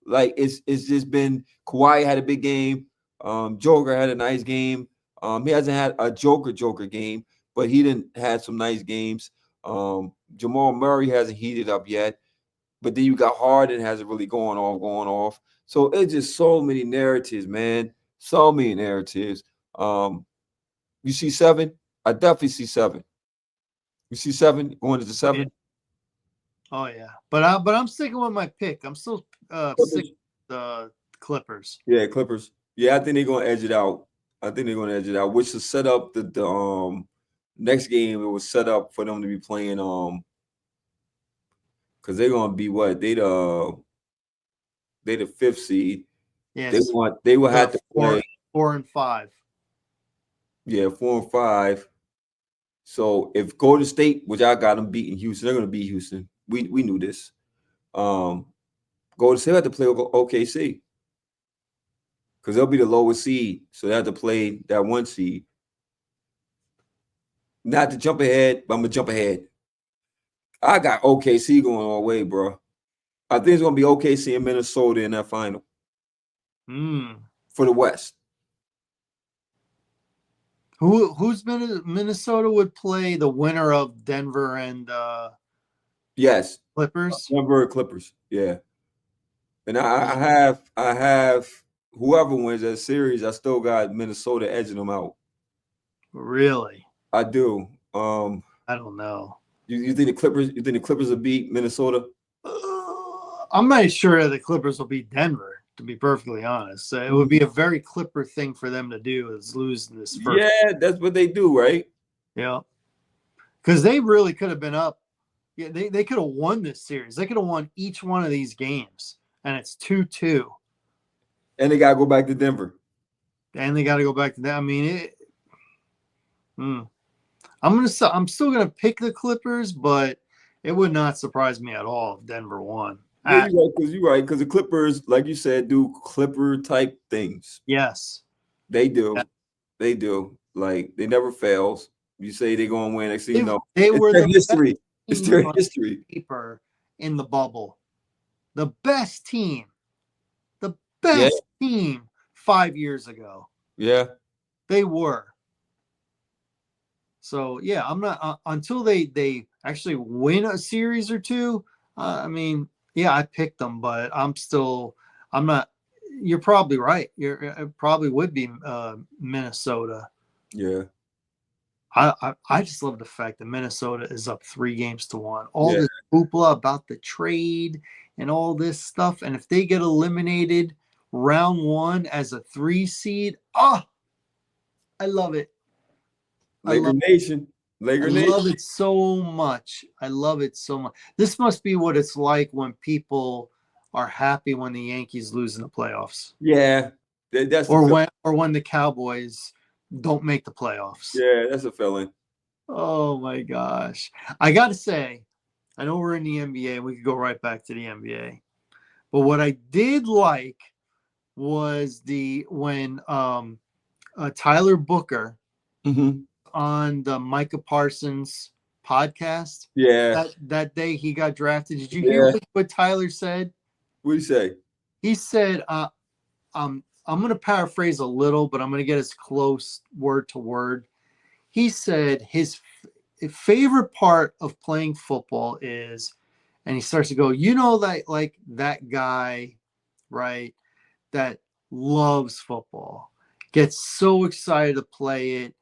Like it's just been Kawhi had a big game. Joker had a nice game. He hasn't had a Joker game, but he didn't had some nice games. Jamal Murray hasn't heated up yet, but then you got Harden hasn't really going off. So it's just so many narratives, man. So many narratives. You see 7? I definitely see 7. You see 7 going into 7? Oh yeah. But I'm sticking with my pick. I'm still sticking with the Clippers. Yeah, Clippers. Yeah, I think they're gonna edge it out. Which is set up the next game. It was set up for them to be playing because they're gonna be what they the 5th seed. Yes. They will have to play 4 and 5. 4 and 5. So if Golden State, which I got them beating Houston, they're gonna beat Houston. We knew this. Golden State had to play OKC because they'll be the lowest seed, so they have to play that 1 seed. Not to jump ahead, but I'm gonna jump ahead. I got OKC going all the way, bro. I think it's gonna be OKC and Minnesota in that final for the West. Who's Minnesota would play the winner of Denver and yes, Clippers? Denver Clippers. Yeah, and I have whoever wins that series. I still got Minnesota edging them out. Really? I do. I don't know. You think the Clippers? You think the Clippers will beat Minnesota? I'm not sure the Clippers will beat Denver, to be perfectly honest. It would be a very Clipper thing for them to do is lose this first. Yeah, that's what they do, right? Yeah. Because they really could have been up. Yeah, they could have won this series. They could have won each one of these games. And it's 2-2. And they gotta go back to Denver. And they gotta go back to that. I mean, I'm still gonna pick the Clippers, but it would not surprise me at all if Denver won. Yeah, you're right, because the Clippers, like you said, do Clipper type things. Yes. They do. Yeah. They do. Like they never fails. You say they're gonna win, next thing you know. They were the history. It's their history. Paper in the bubble. The best team. The best team 5 years ago. Yeah. They were. So yeah, I'm not until they actually win a series or two. I mean, yeah, I picked them, but I'm not. You're probably right. It probably would be Minnesota. Yeah. I just love the fact that Minnesota is up 3-1. All this hoopla about the trade and all this stuff, and if they get eliminated round 1 as a 3 seed, I love it. Laker Nation. I love it so much. I love it so much. This must be what it's like when people are happy when the Yankees lose in the playoffs. Yeah, that's when the Cowboys don't make the playoffs. Yeah, that's a feeling. Oh my gosh! I got to say, I know we're in the NBA and we could go right back to the NBA. But what I did like was the when Tyler Booker Mm-hmm. on the Micah Parsons podcast Yeah. that day he got drafted. Did you hear Yeah. what Tyler said? What do you say? He said, I'm going to paraphrase a little, but I'm going to get as close word to word. He said his favorite part of playing football is, and he starts to go, that like that guy, right? That loves football, gets so excited to play it.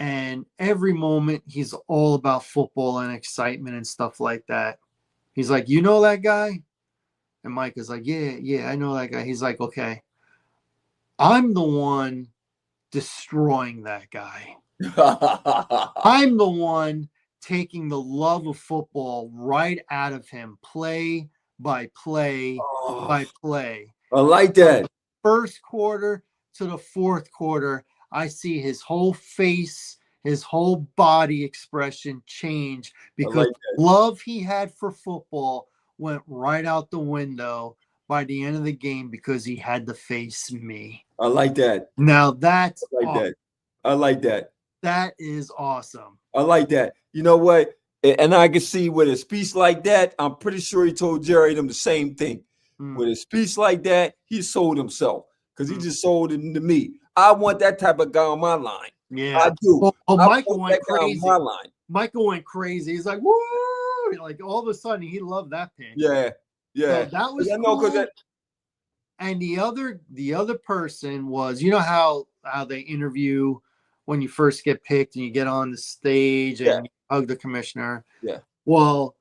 And every moment he's all about football and excitement and stuff like that. He's like, that guy? And Mike is like, yeah, I know that guy. He's like, okay, I'm the one destroying that guy. I'm the one taking the love of football right out of him, play by play Oh, by play. I like From that. the first quarter to the fourth quarter, I see his whole face, his whole body expression change I because like the love he had for football went right out the window by the end of the game because he had to face me. I like that. Now I like aw- that. I like that. that is awesome. I like that. You know what? And I can see with a speech like that, I'm pretty sure he told Jerry them the same thing. With Mm, a speech like that, he sold himself because he mm, just sold it to me. I want that type of guy on my line. I yeah. do. Well, I Michael want went that guy on my crazy. line. Michael went crazy. He's like, woo! Like all of a sudden, he loved that pick. Yeah, So yeah. that was I know because cool. that. And the other person was, how they interview when you first get picked and you get on the stage Yeah, and you hug the commissioner. yeah. Well,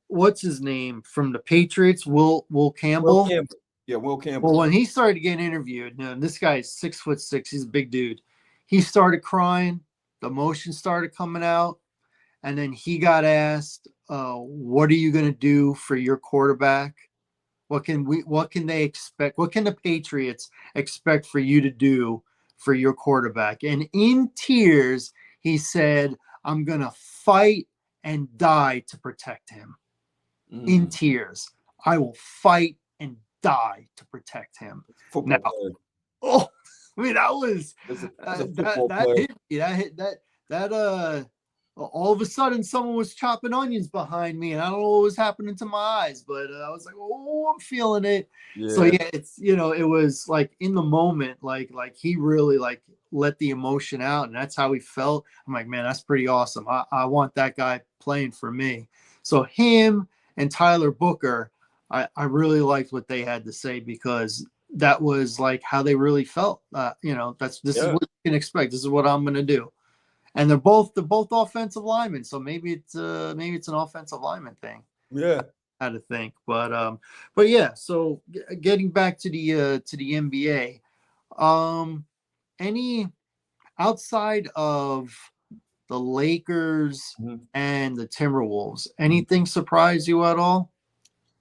what's his name from the Patriots? Will Will Campbell. Campbell. Yeah, Will Well, Campbell. when he started getting interviewed, now this guy is 6'6". He's a big dude. He started crying. The emotion started coming out, and then he got asked, "What are you going to do for your quarterback? What can they expect? What can the Patriots expect for you to do for your quarterback?" And in tears, he said, "I'm going to fight and die to protect him." In Mm, tears, I will fight and die to protect him. Now, football player. oh, I mean, that was That's a that football that player. hit me. That all of a sudden someone was chopping onions behind me, and I don't know what was happening to my eyes, but I was like, oh, I'm feeling it. So Yeah, yeah, it's it was like in the moment, like he really like let the emotion out, and that's how he felt. I'm like, man, that's pretty awesome. I want that guy playing for me. So him and Tyler Booker, I really liked what they had to say because that was like how they really felt. This is yeah, what you can expect. This is what I'm going to do. And they're both offensive linemen, so maybe it's an offensive lineman thing. yeah. How to think, but yeah. So getting back to the NBA, um, any outside of the Lakers Mhm, and the Timberwolves, mhm. anything surprise you at all?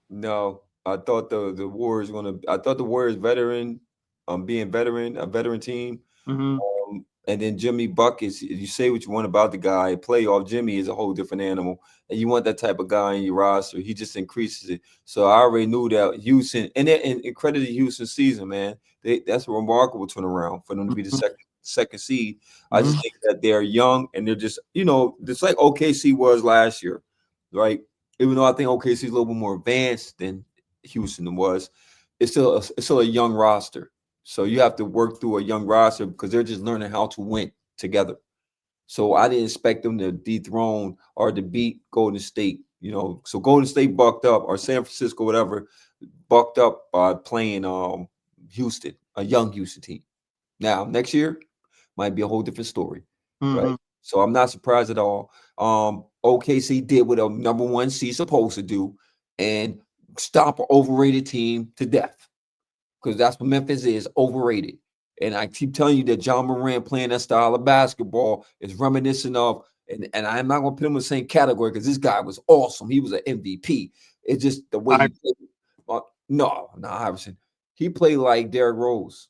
No, I thought the Warriors gonna. I thought the Warriors veteran, being a veteran team. Mm-hmm. And then Jimmy Buckets, you say what you want about the guy. Playoff Jimmy is a whole different animal. And you want that type of guy in your roster. He just increases it. So I already knew that Houston, and credit to Houston season, man. That's a remarkable turnaround for them to be the second seed. I Mm-hmm. just think that they're young and they're just like OKC was last year, right? Even though I think OKC is a little bit more advanced than Houston was, it's still a young roster. So you have to work through a young roster because they're just learning how to win together. So I didn't expect them to dethrone or to beat Golden State. So Golden State bucked up, or San Francisco, whatever, bucked up by playing Houston, a young Houston team. Now next year might be a whole different story, right? Mm-hmm. So I'm not surprised at all. OKC did what a number one seed supposed to do, and stop an overrated team to death because that's what Memphis is, overrated. And I keep telling you that John Moran playing that style of basketball is reminiscent of, and I'm not going to put him in the same category because this guy was awesome. He was an MVP. It's just the way I he played. No, not Iverson. He played like Derrick Rose.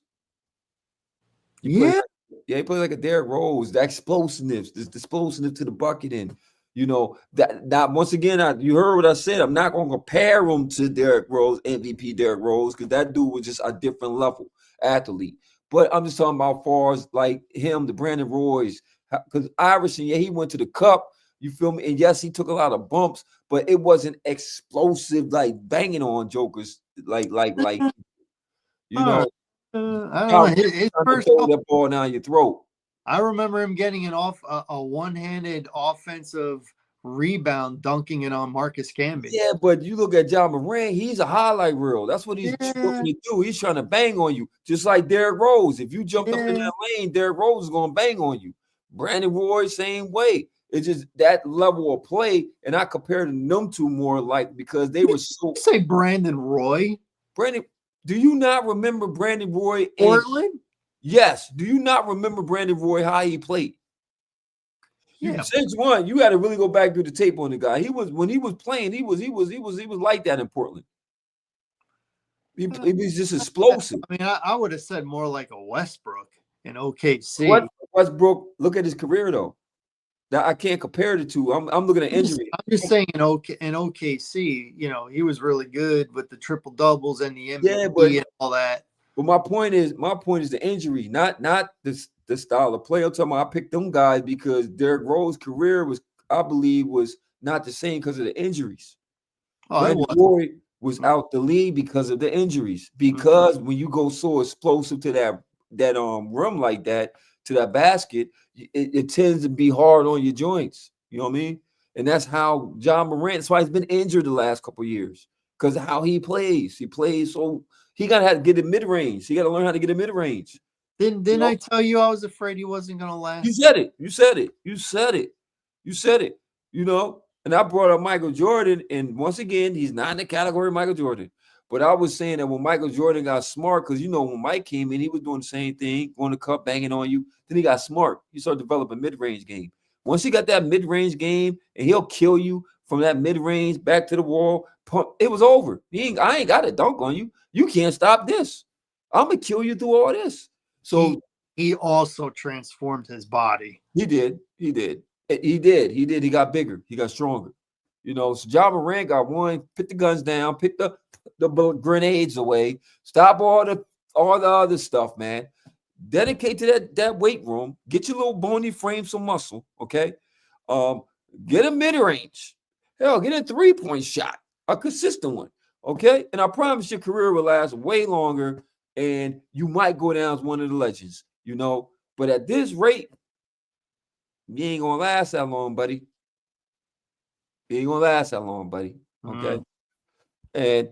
He played yeah. like, yeah, he played like a Derrick Rose. The explosiveness to the bucket in. You know, that once again, you heard what I said. I'm not going to compare him to Derrick Rose, MVP Derrick Rose, because that dude was just a different level athlete. But I'm just talking about far as like him, the Brandon Roys, because Iverson, yeah, he went to the cup. You feel me? And yes, he took a lot of bumps, but it wasn't explosive like banging on jokers like you All right. know, I don't Ja know. Morant His trying to first throw couple, that ball down your throat. I remember him getting a one-handed offensive rebound, dunking it on Marcus Camby. Yeah, but you look at Ja Morant, he's a highlight reel. That's what he's Yeah, looking to do. He's trying to bang on you, just like Derrick Rose. If you jumped up in yeah. that lane, Derrick Rose is going to bang on you. Brandon Roy, same way. It's just that level of play, and I compared them two more like because they You were so. say Brandon Roy, Brandon, do you not remember Brandon Roy? And Portland? yes, do you not remember Brandon Roy how he played? You Yeah, since one, you got to really go back through the tape on the guy. He was when he was playing, he was like that in Portland. uh, He was just I explosive. mean, I would have said more like a Westbrook in OKC. What Westbrook? Look at his career though. That I can't compare the two. I'm looking at injury. I'm just saying in OKC, he was really good with the triple doubles and the Yeah, MVP and all that. but my point is the injury, not the style of play. I'm talking about I picked them guys because Derrick Rose's career was, I believe, was not the same because of the injuries. Oh, it Brandon was. Roy was out the league because of the injuries. Because when you go so explosive to that rim like that, to that basket, it tends to be hard on your joints. You know what I mean? And that's how John Morant. That's why he's been injured the last couple of years because of how he plays. He plays so he gotta have to get in mid range. He got to learn how to get in mid range. You Didn't know, I tell you I was afraid he wasn't going to you last? said it. You said it. You said it. You said it. You know, and I brought up Michael Jordan, and once again, he's not in the category of Michael Jordan. But I was saying that when Michael Jordan got smart, because when Mike came in, he was doing the same thing, going to cup, banging on you. Then he got smart. He started developing mid-range game. Once he got that mid-range game, and he'll kill you from that mid-range back to the wall, it was over. I ain't got to dunk on you. You can't stop this. I'm gonna kill you through all this. He So he also transformed his body. he did. He did. He did. He did. He got bigger. He got stronger. So Ja Morant got one. Put the guns down. Put the grenades away. Stop all the other stuff, man. Dedicate to that weight room. Get your little bony frame some muscle. Okay. Um, get a mid range. Hell, get a 3-point shot, a consistent one. Okay. And I promise your career will last way longer, and you might go down as one of the legends. But at this rate, you ain't gonna last that long, buddy. You ain't gonna last that long, buddy. Okay. Mm. And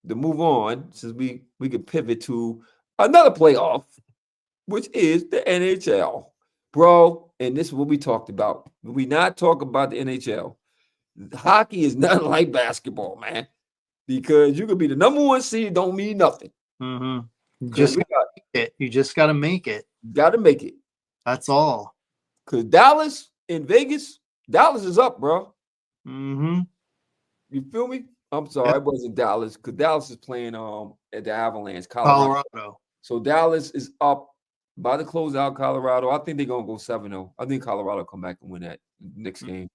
to move on, since we could pivot to another playoff, which is the NHL. Bro, and this is what we talked about. We not talk about the NHL. Hockey is nothing like basketball, man. Because you could be the number one seed, don't mean nothing. Mm-hmm. Because we You just got to make it. got to make it. That's all. Because Dallas in Vegas, Dallas is up, bro. Mm-hmm. You feel me? I'm sorry, Yep. it wasn't Dallas because Dallas is playing at the Avalanche, Colorado. Colorado. So Dallas is up by the closeout. Colorado, I think they're gonna go 7-0. I think Colorado come back and win that next game.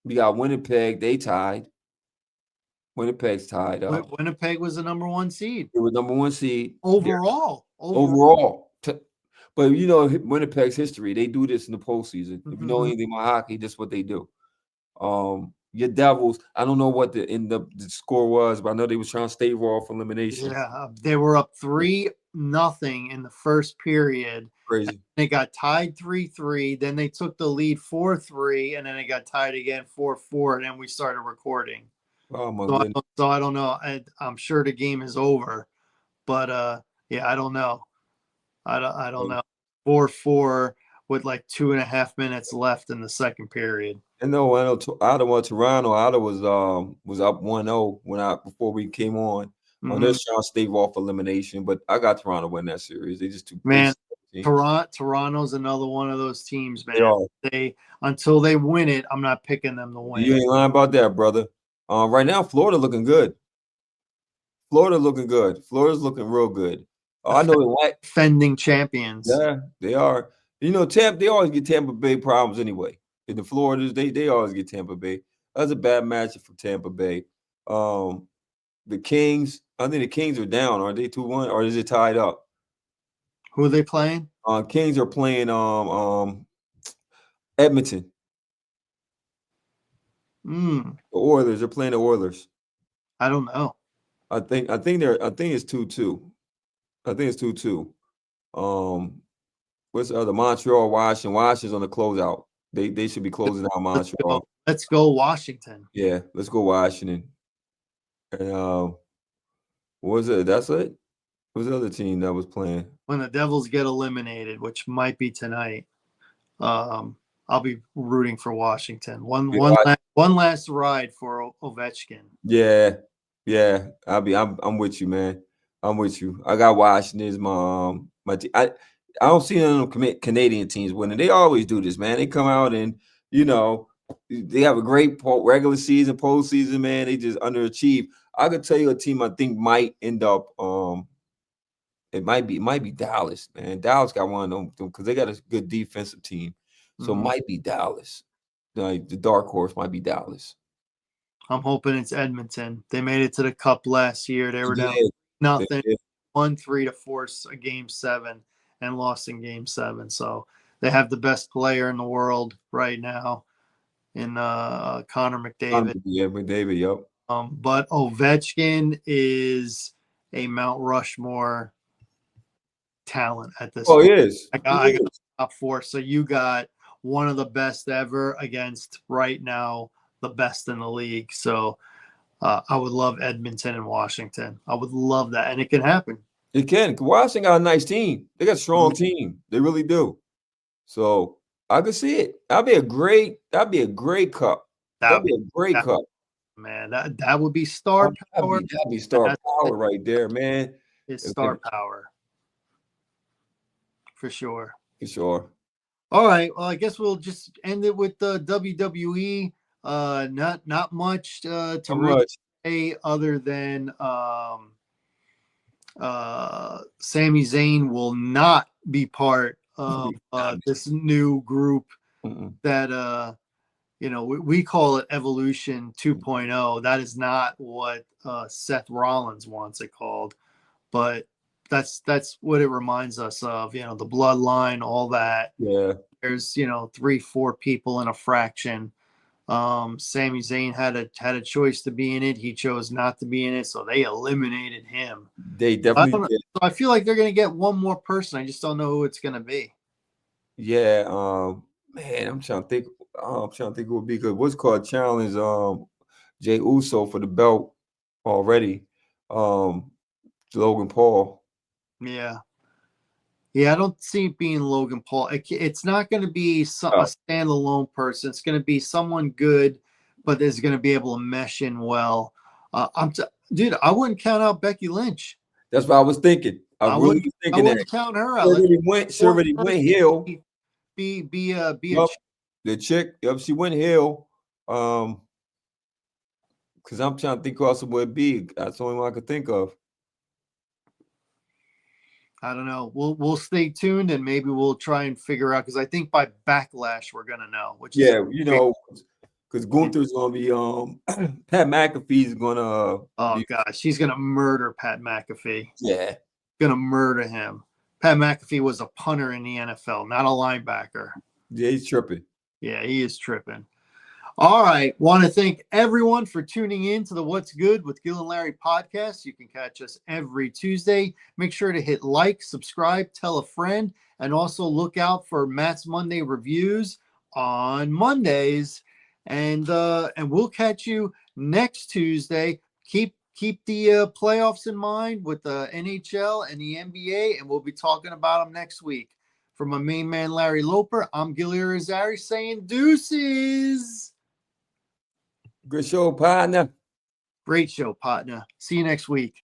We got Winnipeg. They tied. Winnipeg's tied up. Winnipeg was the number one seed They were number one seed overall. overall. But Winnipeg's history. They do this in the postseason. If you know Mhm. anything about hockey, that's what they do. Your Devils, I don't know what the score was, but I know they was trying to stave off elimination. Yeah, they were up 3-0 in the first period. Crazy. They got tied 3-3. Then they took the lead 4-3, and then they got tied again 4-4. And then we started recording. Oh my So goodness. I don't know. I'm sure the game is over, but yeah, I don't know. I don't know. 4-4 with like 2.5 minutes left in the second period. And no, I know Ottawa, Toronto. Ottawa was up 1-0 before we came on. They're trying to stave off elimination, but I got Toronto win that series. They just too Man, Toronto's another one of those teams, They man. are. Until they win it, I'm not picking them to win. You ain't lying about that, brother. Right now, Florida looking good. Florida's looking real good. I know they Defending champions. Yeah, they are. They always get Tampa Bay problems anyway. In the Floridas, they always get Tampa Bay. That's a bad matchup for Tampa Bay. The Kings, I think the Kings are down. Are they 2-1 or is it tied up? Who are they playing? Kings are playing Edmonton. Hmm. The Oilers are playing the Oilers. I don't know. I think it's 2-2. I think it's 2-2. What's the other? Montreal, Washington. Washington's on the closeout. They should be closing out Montreal. Let's go Washington. Yeah, let's go Washington. And what was it? That's it. What was the other team that was playing? When the Devils get eliminated, which might be tonight, I'll be rooting for Washington. One last ride for Ovechkin. Yeah, yeah. I'm with you, man. I'm with you. I got Washington as my team. I don't see none of them Canadian teams winning. They always do this, man. They come out and they have a great regular season, postseason, man. They just underachieve. I could tell you a team I think might end up. It might be Dallas, man. Dallas got one of them because they got a good defensive team, so it might be Dallas. Like the dark horse might be Dallas. I'm hoping it's Edmonton. They made it to the Cup last year. They were down nothing, 1-3 to force a Game 7 and lost in Game 7. So they have the best player in the world right now in Connor McDavid. Yeah, McDavid, yep. But Ovechkin is a Mount Rushmore talent at this point. He is. I got top 4. So you got one of the best ever against right now the best in the league. So I would love Edmonton and Washington. I would love that. And it can happen. It can. Washington got a nice team. They got a strong team. They really do. So I could see it. That'd be a great cup. That'd be a great cup. Man, that would be star power. That'd be star power right there, man. It's star power. For sure. For sure. All right. Well, I guess we'll just end it with the WWE. Not much to really say other than Sami Zayn will not be part of this new group that we call it Evolution 2.0. That is not what Seth Rollins wants it called, but that's what it reminds us of. The bloodline, all that. Yeah. There's 3-4 people in a fraction. Sami Zayn had a choice to be in it. He chose not to be in it, so they eliminated him. They definitely did. So I feel like they're going to get one more person. I just don't know who it's going to be. Yeah, man, I'm trying to think. It would be good. What's called challenge? Jey Uso for the belt already. Logan Paul. Yeah. I don't see it being Logan Paul. It's not going to be a standalone person. It's going to be someone good, but is going to be able to mesh in well. Dude, I wouldn't count out Becky Lynch. That's what I was thinking. I really was thinking that. I wouldn't count her out. She already went heel. Be a the chick. Yep, she went heel. Because I'm trying to think who else it would be. That's the only one I could think of. I don't know. We'll stay tuned and maybe we'll try and figure out, because I think by Backlash we're gonna know. Because Gunther's gonna be Pat McAfee's gonna. Oh gosh, he's gonna murder Pat McAfee. Yeah, gonna murder him. Pat McAfee was a punter in the NFL, not a linebacker. Yeah, he's tripping. Yeah, he is tripping. All right. Want to thank everyone for tuning in to the What's Good with Gil and Larry podcast. You can catch us every Tuesday. Make sure to hit like, subscribe, tell a friend, and also look out for Matt's Monday reviews on Mondays. And we'll catch you next Tuesday. Keep the playoffs in mind with the NHL and the NBA, and we'll be talking about them next week. For my main man, Larry Loper, I'm Gil and Larry saying deuces. Good show, partner. Great show, partner. See you next week.